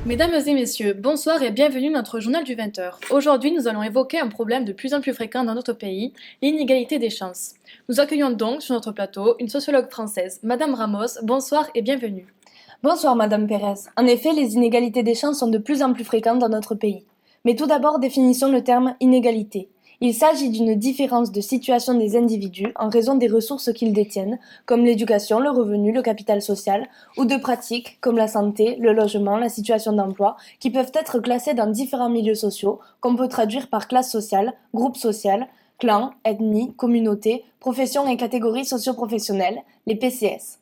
Mesdames et messieurs, bonsoir et bienvenue dans notre journal du 20h. Aujourd'hui, nous allons évoquer un problème de plus en plus fréquent dans notre pays, l'inégalité des chances. Nous accueillons donc sur notre plateau une sociologue française, Madame Ramos. Bonsoir et bienvenue. Bonsoir Madame Pérez. En effet, les inégalités des chances sont de plus en plus fréquentes dans notre pays. Mais tout d'abord, définissons le terme inégalité. Il s'agit d'une différence de situation des individus en raison des ressources qu'ils détiennent, comme l'éducation, le revenu, le capital social, ou de pratiques comme la santé, le logement, la situation d'emploi, qui peuvent être classées dans différents milieux sociaux, qu'on peut traduire par classe sociale, groupe social, clan, ethnie, communauté, profession et catégories socio-professionnelles, les PCS.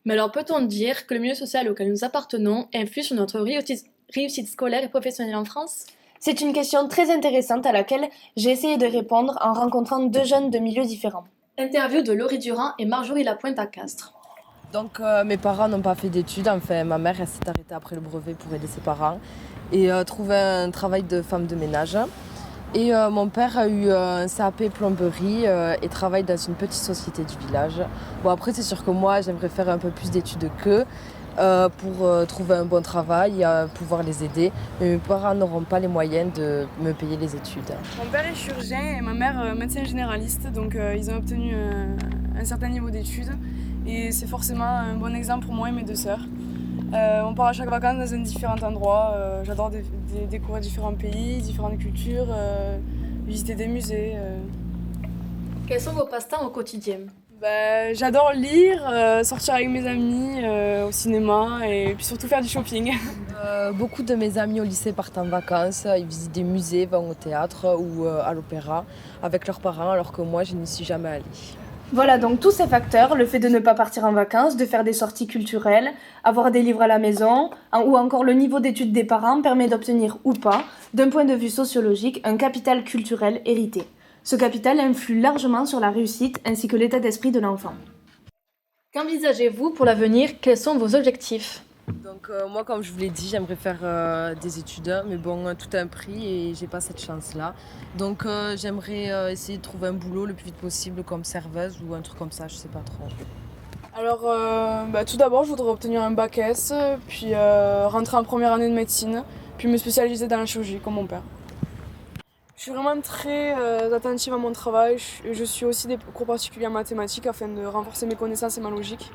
Mais alors peut-on dire que le milieu social auquel nous appartenons influe sur notre réussite scolaire et professionnelle en France ? C'est une question très intéressante à laquelle j'ai essayé de répondre en rencontrant deux jeunes de milieux différents. Interview de Laurie Durand et Marjorie Lapointe à Castres. Donc mes parents n'ont pas fait d'études, enfin ma mère elle s'est arrêtée après le brevet pour aider ses parents et trouver un travail de femme de ménage. Et mon père a eu un CAP plomberie et travaille dans une petite société du village. Bon après c'est sûr que moi j'aimerais faire un peu plus d'études qu'eux pour trouver un bon travail, pouvoir les aider. Mais mes parents n'auront pas les moyens de me payer les études. Mon père est chirurgien et ma mère médecin généraliste, donc ils ont obtenu un certain niveau d'études. Et c'est forcément un bon exemple pour moi et mes deux sœurs. On part à chaque vacances dans un différent endroit. J'adore découvrir différents pays, différentes cultures, visiter des musées. Quels sont vos passe-temps au quotidien ? J'adore lire, sortir avec mes amis au cinéma et puis surtout faire du shopping. Beaucoup de mes amis au lycée partent en vacances, ils visitent des musées, vont au théâtre ou à l'opéra avec leurs parents alors que moi je n'y suis jamais allée. Voilà donc tous ces facteurs, le fait de ne pas partir en vacances, de faire des sorties culturelles, avoir des livres à la maison, ou encore le niveau d'études des parents permet d'obtenir ou pas, d'un point de vue sociologique, un capital culturel hérité. Ce capital influe largement sur la réussite ainsi que l'état d'esprit de l'enfant. Qu'envisagez-vous pour l'avenir ? Quels sont vos objectifs ? Donc moi comme je vous l'ai dit j'aimerais faire des études mais bon tout a un prix et j'ai pas cette chance là. Donc j'aimerais essayer de trouver un boulot le plus vite possible comme serveuse ou un truc comme ça, je sais pas trop. Alors tout d'abord je voudrais obtenir un bac S, puis rentrer en première année de médecine, puis me spécialiser dans la chirurgie comme mon père. Je suis vraiment très attentive à mon travail, je suis aussi des cours particuliers en mathématiques afin de renforcer mes connaissances et ma logique.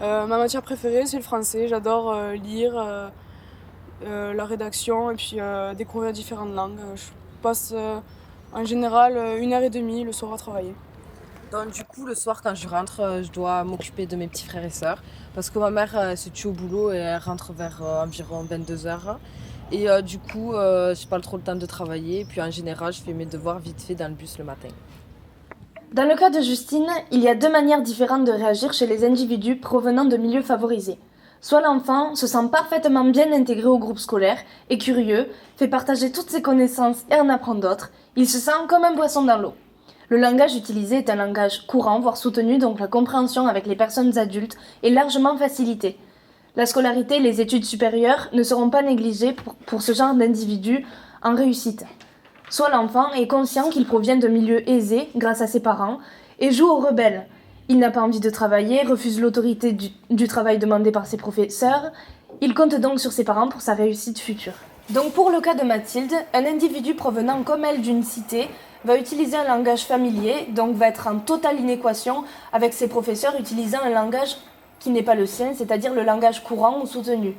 Ma matière préférée c'est le français, j'adore lire, la rédaction et puis découvrir différentes langues. Je passe en général 1h30 le soir à travailler. Donc du coup le soir quand je rentre je dois m'occuper de mes petits frères et sœurs parce que ma mère se tue au boulot et elle rentre vers environ 22h. Et du coup j'ai pas trop le temps de travailler et puis en général je fais mes devoirs vite fait dans le bus le matin. Dans le cas de Justine, il y a deux manières différentes de réagir chez les individus provenant de milieux favorisés. Soit l'enfant se sent parfaitement bien intégré au groupe scolaire, est curieux, fait partager toutes ses connaissances et en apprend d'autres, il se sent comme un poisson dans l'eau. Le langage utilisé est un langage courant, voire soutenu, donc la compréhension avec les personnes adultes est largement facilitée. La scolarité et les études supérieures ne seront pas négligées pour ce genre d'individus en réussite. Soit l'enfant est conscient qu'il provient de milieux aisés grâce à ses parents et joue au rebelle. Il n'a pas envie de travailler, refuse l'autorité du travail demandé par ses professeurs. Il compte donc sur ses parents pour sa réussite future. Donc pour le cas de Mathilde, un individu provenant comme elle d'une cité va utiliser un langage familier, donc va être en totale inéquation avec ses professeurs utilisant un langage qui n'est pas le sien, c'est-à-dire le langage courant ou soutenu,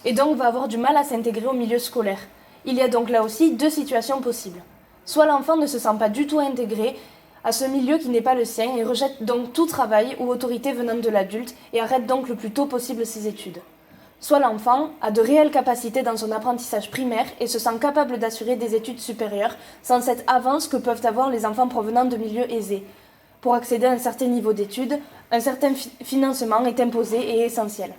et donc va avoir du mal à s'intégrer au milieu scolaire. Il y a donc là aussi deux situations possibles. Soit l'enfant ne se sent pas du tout intégré à ce milieu qui n'est pas le sien et rejette donc tout travail ou autorité venant de l'adulte et arrête donc le plus tôt possible ses études. Soit l'enfant a de réelles capacités dans son apprentissage primaire et se sent capable d'assurer des études supérieures sans cette avance que peuvent avoir les enfants provenant de milieux aisés. Pour accéder à un certain niveau d'études, un certain financement est imposé et essentiel.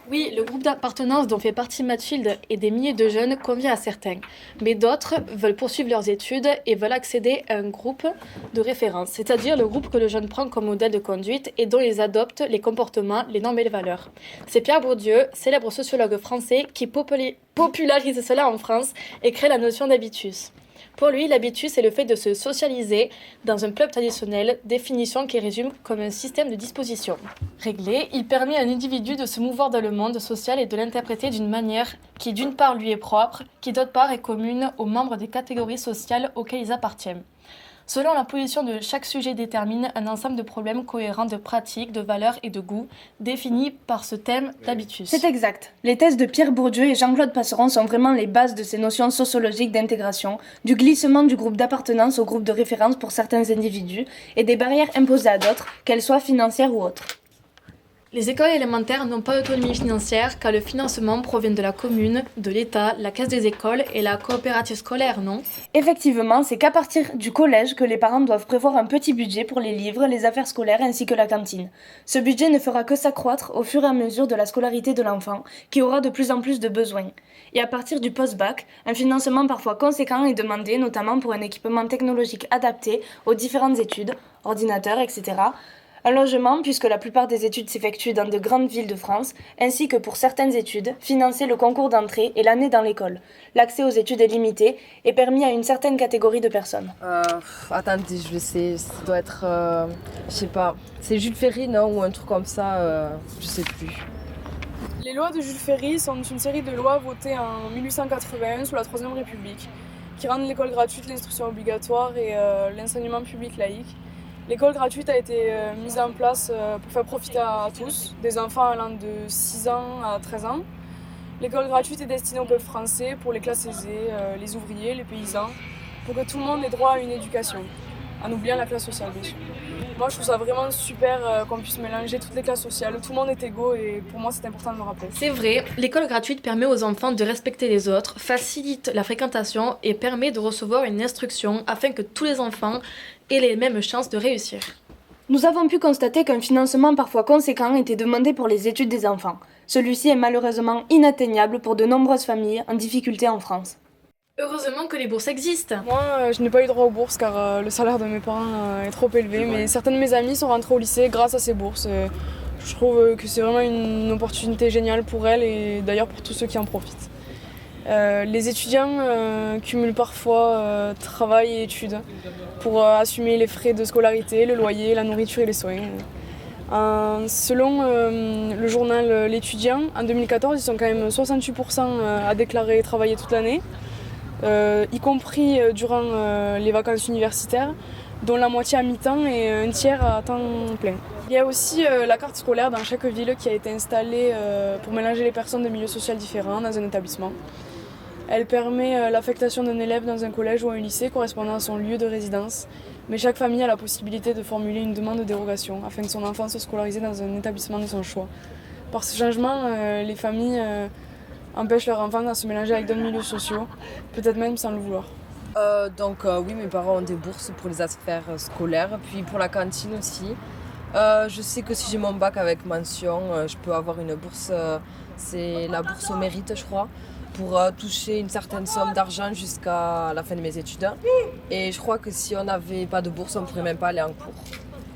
Oui, le groupe d'appartenance dont fait partie Mathilde et des milliers de jeunes convient à certains, mais d'autres veulent poursuivre leurs études et veulent accéder à un groupe de référence, c'est-à-dire le groupe que le jeune prend comme modèle de conduite et dont ils adoptent les comportements, les normes et les valeurs. C'est Pierre Bourdieu, célèbre sociologue français, qui popularise cela en France et crée la notion d'habitus. Pour lui, l'habitus c'est le fait de se socialiser dans un club traditionnel, définition qui résume comme un système de disposition. Réglé, il permet à un individu de se mouvoir dans le monde social et de l'interpréter d'une manière qui d'une part lui est propre, qui d'autre part est commune aux membres des catégories sociales auxquelles ils appartiennent. Selon la position de chaque sujet détermine un ensemble de problèmes cohérents de pratiques, de valeurs et de goûts définis par ce thème d'habitus. C'est exact. Les thèses de Pierre Bourdieu et Jean-Claude Passeron sont vraiment les bases de ces notions sociologiques d'intégration, du glissement du groupe d'appartenance au groupe de référence pour certains individus et des barrières imposées à d'autres, qu'elles soient financières ou autres. Les écoles élémentaires n'ont pas d'autonomie financière car le financement provient de la commune, de l'État, la caisse des écoles et la coopérative scolaire, non ? Effectivement, c'est qu'à partir du collège que les parents doivent prévoir un petit budget pour les livres, les affaires scolaires ainsi que la cantine. Ce budget ne fera que s'accroître au fur et à mesure de la scolarité de l'enfant, qui aura de plus en plus de besoins. Et à partir du post-bac, un financement parfois conséquent est demandé, notamment pour un équipement technologique adapté aux différentes études, ordinateurs, etc., un logement, puisque la plupart des études s'effectuent dans de grandes villes de France, ainsi que pour certaines études, financer le concours d'entrée et l'année dans l'école. L'accès aux études est limité et permis à une certaine catégorie de personnes. Attendez, je le sais, ça doit être, je sais pas, c'est Jules Ferry, non, ou un truc comme ça, je sais plus. Les lois de Jules Ferry sont une série de lois votées en 1881 sous la Troisième République, qui rendent l'école gratuite, l'instruction obligatoire et l'enseignement public laïque. L'école gratuite a été mise en place pour faire profiter à tous, des enfants allant de 6 ans à 13 ans. L'école gratuite est destinée au peuple français, pour les classes aisées, les ouvriers, les paysans, pour que tout le monde ait droit à une éducation, en oubliant la classe sociale bien sûr. Moi je trouve ça vraiment super qu'on puisse mélanger toutes les classes sociales, tout le monde est égaux et pour moi c'est important de le rappeler. C'est vrai, l'école gratuite permet aux enfants de respecter les autres, facilite la fréquentation et permet de recevoir une instruction afin que tous les enfants aient les mêmes chances de réussir. Nous avons pu constater qu'un financement parfois conséquent était demandé pour les études des enfants. Celui-ci est malheureusement inatteignable pour de nombreuses familles en difficulté en France. Heureusement que les bourses existent. Moi je n'ai pas eu droit aux bourses car le salaire de mes parents est trop élevé, mais certains de mes amis sont rentrés au lycée grâce à ces bourses. Je trouve que c'est vraiment une opportunité géniale pour elles et d'ailleurs pour tous ceux qui en profitent. Les étudiants cumulent parfois travail et études pour assumer les frais de scolarité, le loyer, la nourriture et les soins. Selon le journal L'étudiant, en 2014, ils sont quand même 68% à déclarer travailler toute l'année, y compris durant les vacances universitaires, dont la moitié à mi-temps et un tiers à temps plein. Il y a aussi la carte scolaire dans chaque ville qui a été installée pour mélanger les personnes de milieux sociaux différents dans un établissement. Elle permet l'affectation d'un élève dans un collège ou un lycée correspondant à son lieu de résidence, mais chaque famille a la possibilité de formuler une demande de dérogation afin que son enfant soit scolarisé dans un établissement de son choix. Par ce changement, les familles empêchent leurs enfants de se mélanger avec d'autres milieux sociaux, peut-être même sans le vouloir. Oui, mes parents ont des bourses pour les affaires scolaires, puis pour la cantine aussi. Je sais que si j'ai mon bac avec mention, je peux avoir une bourse, c'est la bourse au mérite je crois, pour toucher une certaine somme d'argent jusqu'à la fin de mes études. Et je crois que si on n'avait pas de bourse, on ne pourrait même pas aller en cours.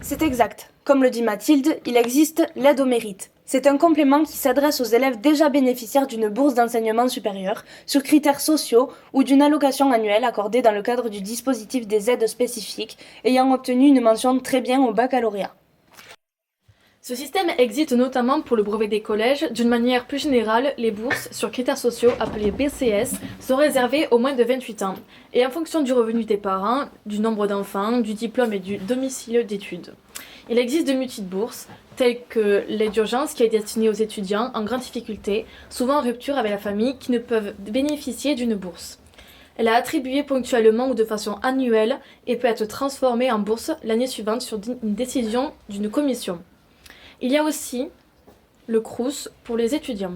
C'est exact. Comme le dit Mathilde, il existe l'aide au mérite. C'est un complément qui s'adresse aux élèves déjà bénéficiaires d'une bourse d'enseignement supérieur sur critères sociaux ou d'une allocation annuelle accordée dans le cadre du dispositif des aides spécifiques ayant obtenu une mention très bien au baccalauréat. Ce système existe notamment pour le brevet des collèges. D'une manière plus générale, les bourses sur critères sociaux, appelées BCS, sont réservées aux moins de 28 ans, et en fonction du revenu des parents, du nombre d'enfants, du diplôme et du domicile d'études. Il existe de multiples bourses, telles que l'aide d'urgence qui est destinée aux étudiants en grande difficulté, souvent en rupture avec la famille, qui ne peuvent bénéficier d'une bourse. Elle est attribuée ponctuellement ou de façon annuelle et peut être transformée en bourse l'année suivante sur une décision d'une commission. Il y a aussi le Crous pour les étudiants.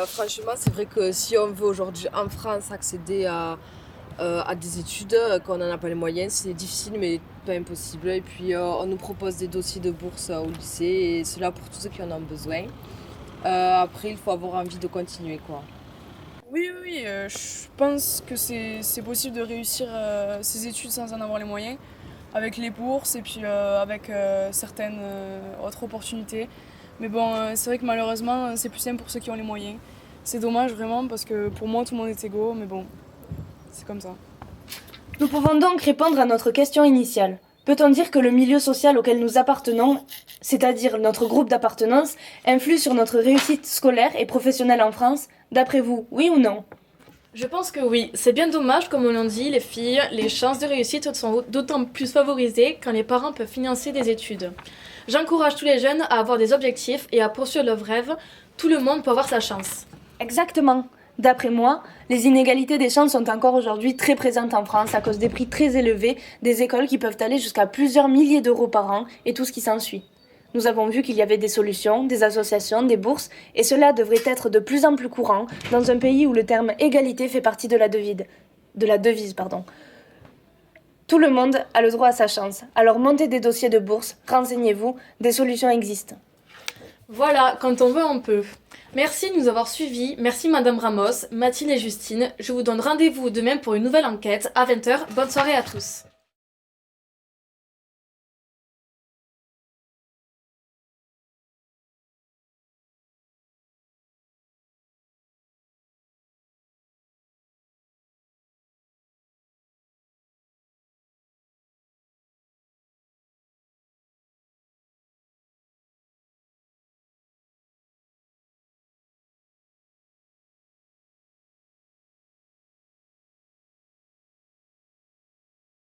Franchement, c'est vrai que si on veut aujourd'hui en France accéder à des études, qu'on n'en a pas les moyens, c'est difficile mais pas impossible. Et puis on nous propose des dossiers de bourse au lycée et cela pour tous ceux qui en ont besoin. Après, il faut avoir envie de continuer, quoi. Oui, je pense que c'est possible de réussir ses études sans en avoir les moyens, avec les bourses et puis avec certaines autres opportunités. Mais bon, c'est vrai que malheureusement, c'est plus simple pour ceux qui ont les moyens. C'est dommage vraiment parce que pour moi, tout le monde est égaux, mais bon, c'est comme ça. Nous pouvons donc répondre à notre question initiale. Peut-on dire que le milieu social auquel nous appartenons, c'est-à-dire notre groupe d'appartenance, influe sur notre réussite scolaire et professionnelle en France? D'après vous, oui ou non? Je pense que oui. C'est bien dommage, comme on l'a dit, les filles, les chances de réussite sont d'autant plus favorisées quand les parents peuvent financer des études. J'encourage tous les jeunes à avoir des objectifs et à poursuivre leurs rêves. Tout le monde peut avoir sa chance. Exactement. D'après moi, les inégalités des chances sont encore aujourd'hui très présentes en France à cause des prix très élevés des écoles qui peuvent aller jusqu'à plusieurs milliers d'euros par an et tout ce qui s'ensuit. Nous avons vu qu'il y avait des solutions, des associations, des bourses, et cela devrait être de plus en plus courant dans un pays où le terme égalité fait partie de la devise. Tout le monde a le droit à sa chance. Alors montez des dossiers de bourse, renseignez-vous, des solutions existent. Voilà, quand on veut, on peut. Merci de nous avoir suivis. Merci Madame Ramos, Mathilde et Justine. Je vous donne rendez-vous demain pour une nouvelle enquête à 20h. Bonne soirée à tous.